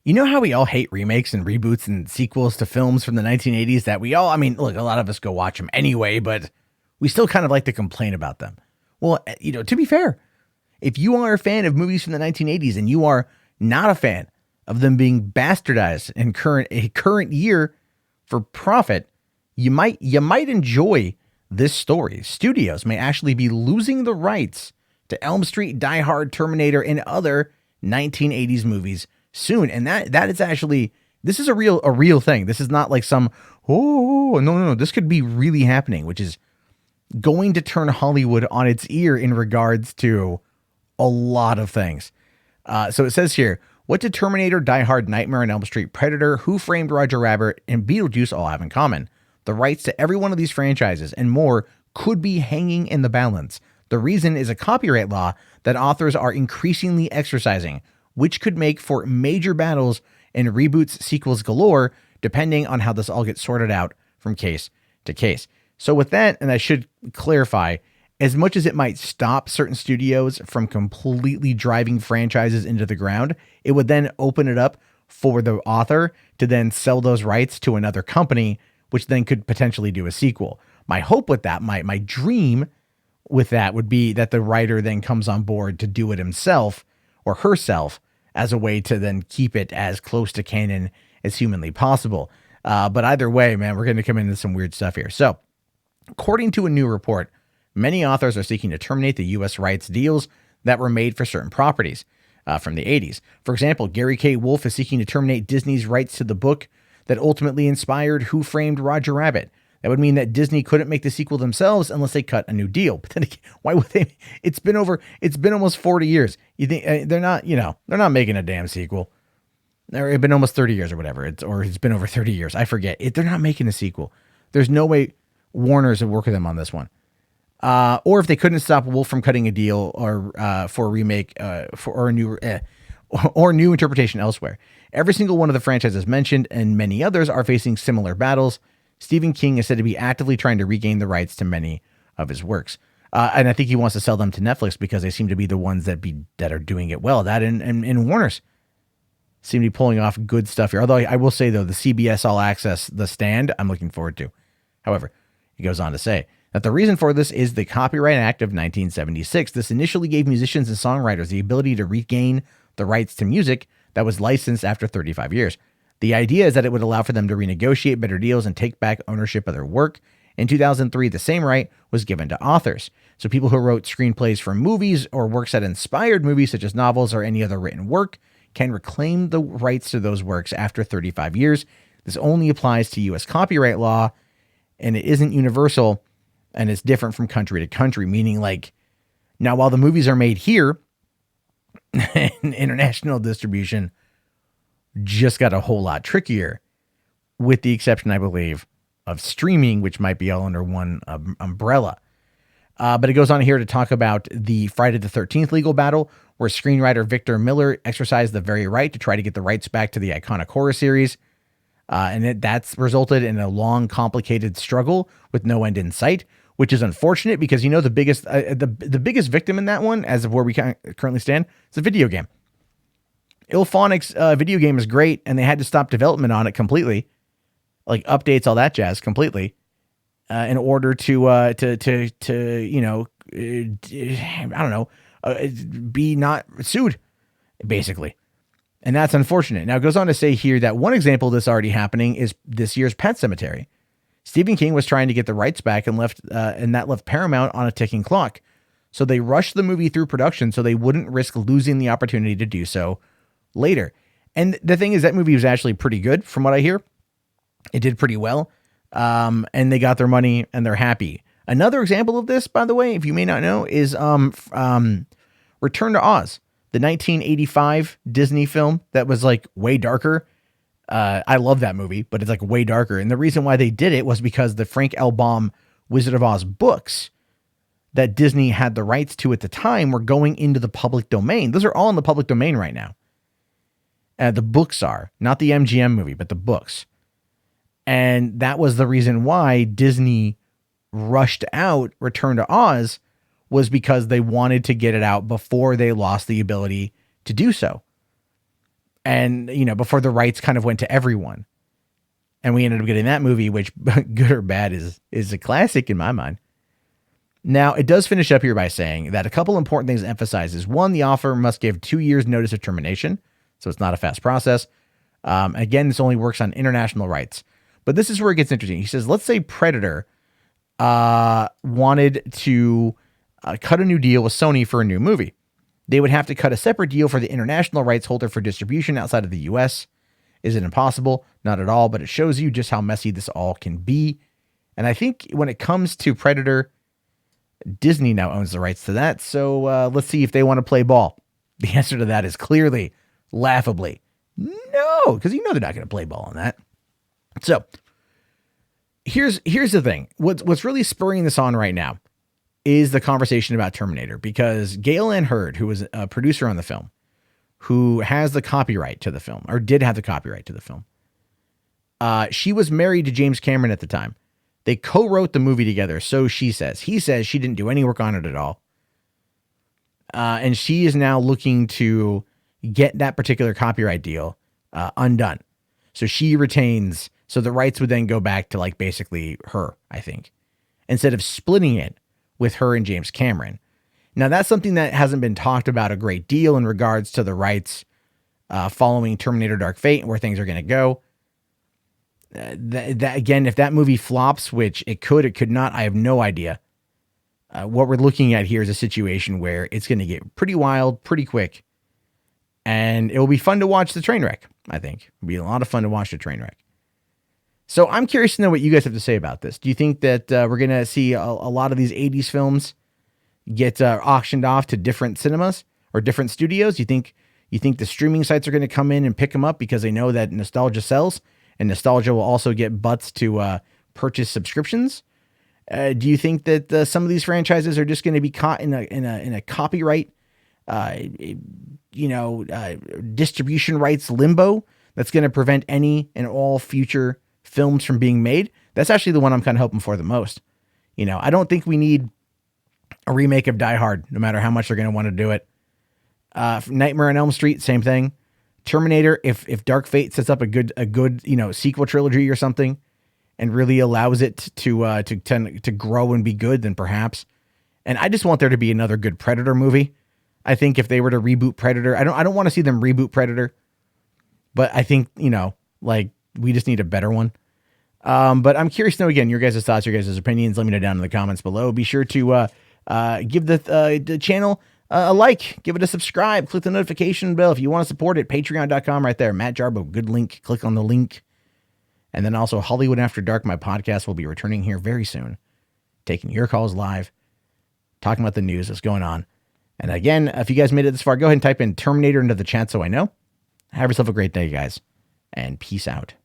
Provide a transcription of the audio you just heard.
You know how we all hate remakes and reboots and sequels to films from the 1980s that we all, I mean, look, a lot of us go watch them anyway, but we still kind of like to complain about them. Well, to be fair, if you are a fan of movies from the 1980s and you are not a fan of them being bastardized in current year for profit, you might enjoy this story. Studios may actually be losing the rights to Elm Street, Die Hard, Terminator, and other 1980s movies soon. And that is actually, this is a real thing. This is not like some, no. This could be really happening, which is going to turn Hollywood on its ear in regards to a lot of things. So it says here, what did Terminator, Die Hard, Nightmare on Elm Street, Predator, Who Framed Roger Rabbit, and Beetlejuice all have in common? The rights to every one of these franchises and more could be hanging in the balance. The reason is a copyright law that authors are increasingly exercising, which could make for major battles and reboots, sequels galore, depending on how this all gets sorted out from case to case. So with that, and I should clarify, as much as it might stop certain studios from completely driving franchises into the ground, it would then open it up for the author to then sell those rights to another company, which then could potentially do a sequel. My hope with that, my dream with that would be that the writer then comes on board to do it himself or herself as a way to then keep it as close to canon as humanly possible. But either way, man, we're going to come into some weird stuff here. So according to a new report, many authors are seeking to terminate the U.S. rights deals that were made for certain properties from the 80s. For example, Gary K. Wolfe is seeking to terminate Disney's rights to the book that ultimately inspired Who Framed Roger Rabbit. That would mean that Disney couldn't make the sequel themselves unless they cut a new deal. But then again, why would they? It's been almost 40 years. You think they're not making a damn sequel. It's been almost 30 years or whatever. It's been over 30 years. I forget. They're not making a sequel. There's no way Warner's would work with them on this one. Or if they couldn't stop Wolf from cutting a deal or for a remake or new interpretation elsewhere. Every single one of the franchises mentioned and many others are facing similar battles. Stephen King is said to be actively trying to regain the rights to many of his works. And I think he wants to sell them to Netflix because they seem to be the ones that are doing it well. That and Warner's seem to be pulling off good stuff here. Although I will say, though, the CBS All Access, The Stand, I'm looking forward to. However, he goes on to say that the reason for this is the Copyright Act of 1976. This initially gave musicians and songwriters the ability to regain the rights to music that was licensed after 35 years. The idea is that it would allow for them to renegotiate better deals and take back ownership of their work. In 2003, the same right was given to authors. So people who wrote screenplays for movies or works that inspired movies, such as novels or any other written work, can reclaim the rights to those works after 35 years. This only applies to U.S. copyright law, and it isn't universal, and it's different from country to country, meaning like, now while the movies are made here, international distribution just got a whole lot trickier, with the exception, I believe, of streaming, which might be all under one umbrella. But it goes on here to talk about the Friday the 13th legal battle, where screenwriter Victor Miller exercised the very right to try to get the rights back to the iconic horror series. And that's resulted in a long, complicated struggle with no end in sight, which is unfortunate because, the biggest the biggest victim in that one, as of where we currently stand, is a video game. Ilphonic's video game is great, and they had to stop development on it completely, like updates, all that jazz, completely, in order to be not sued, basically. And that's unfortunate. Now, it goes on to say here that one example of this already happening is this year's Pet Sematary. Stephen King was trying to get the rights back and that left Paramount on a ticking clock. So they rushed the movie through production so they wouldn't risk losing the opportunity to do so later. And the thing is, that movie was actually pretty good from what I hear. It did pretty well. And they got their money and they're happy. Another example of this, by the way, if you may not know, is Return to Oz, the 1985 Disney film that was like way darker. I love that movie, but it's like way darker. And the reason why they did it was because the Frank L. Baum Wizard of Oz books that Disney had the rights to at the time were going into the public domain. Those are all in the public domain right now. The books are, not the MGM movie, but the books. And that was the reason why Disney rushed out Return to Oz, was because they wanted to get it out before they lost the ability to do so. And, before the rights kind of went to everyone. And we ended up getting that movie, which, good or bad, is a classic in my mind. Now, it does finish up here by saying that a couple important things it emphasizes. One, the offer must give 2 years notice of termination, so it's not a fast process. Again, this only works on international rights. But this is where it gets interesting. He says, let's say Predator wanted to cut a new deal with Sony for a new movie. They would have to cut a separate deal for the international rights holder for distribution outside of the US. Is it impossible? Not at all, but it shows you just how messy this all can be. And I think when it comes to Predator, Disney now owns the rights to that. So let's see if they want to play ball. The answer to that is clearly, laughably, no, because they're not going to play ball on that. So here's the thing. What's really spurring this on right now is the conversation about Terminator, because Gail Ann Hurd, who was a producer on the film, who has the copyright to the film, or did have the copyright to the film, she was married to James Cameron at the time. They co-wrote the movie together, so she says. He says she didn't do any work on it at all. And she is now looking to get that particular copyright deal undone. So she retains, so the rights would then go back to basically her, I think, instead of splitting it with her and James Cameron. Now, that's something that hasn't been talked about a great deal in regards to the rights following Terminator Dark Fate and where things are going to go. That again, if that movie flops, which it could not, I have no idea. What we're looking at here is a situation where it's going to get pretty wild, pretty quick. And it will be fun to watch the train wreck, I think. It'll be a lot of fun to watch the train wreck. So I'm curious to know what you guys have to say about this. Do you think that we're going to see a lot of these 80s films get auctioned off to different cinemas or different studios? You think the streaming sites are going to come in and pick them up because they know that nostalgia sells, and nostalgia will also get butts to purchase subscriptions? Do you think that some of these franchises are just going to be caught in a copyright, distribution rights limbo that's going to prevent any and all future films from being made? That's actually the one I'm kind of hoping for the most. I don't think we need a remake of Die Hard, no matter how much they're going to want to do it. Nightmare on Elm Street, same thing. Terminator, if Dark Fate sets up a good sequel trilogy or something, and really allows it to grow and be good, then perhaps. And I just want there to be another good Predator movie. I think if they were to reboot Predator, I don't want to see them reboot Predator, but I think we just need a better one. But I'm curious to know, again, your guys' thoughts, your guys' opinions. Let me know down in the comments below. Be sure to give the channel a like, give it a subscribe, click the notification bell if you want to support it. Patreon.com right there. Matt Jarbo, good link. Click on the link. And then also Hollywood After Dark, my podcast, will be returning here very soon, taking your calls live, talking about the news that's going on. And again, if you guys made it this far, go ahead and type in Terminator into the chat so I know. Have yourself a great day, guys, and peace out.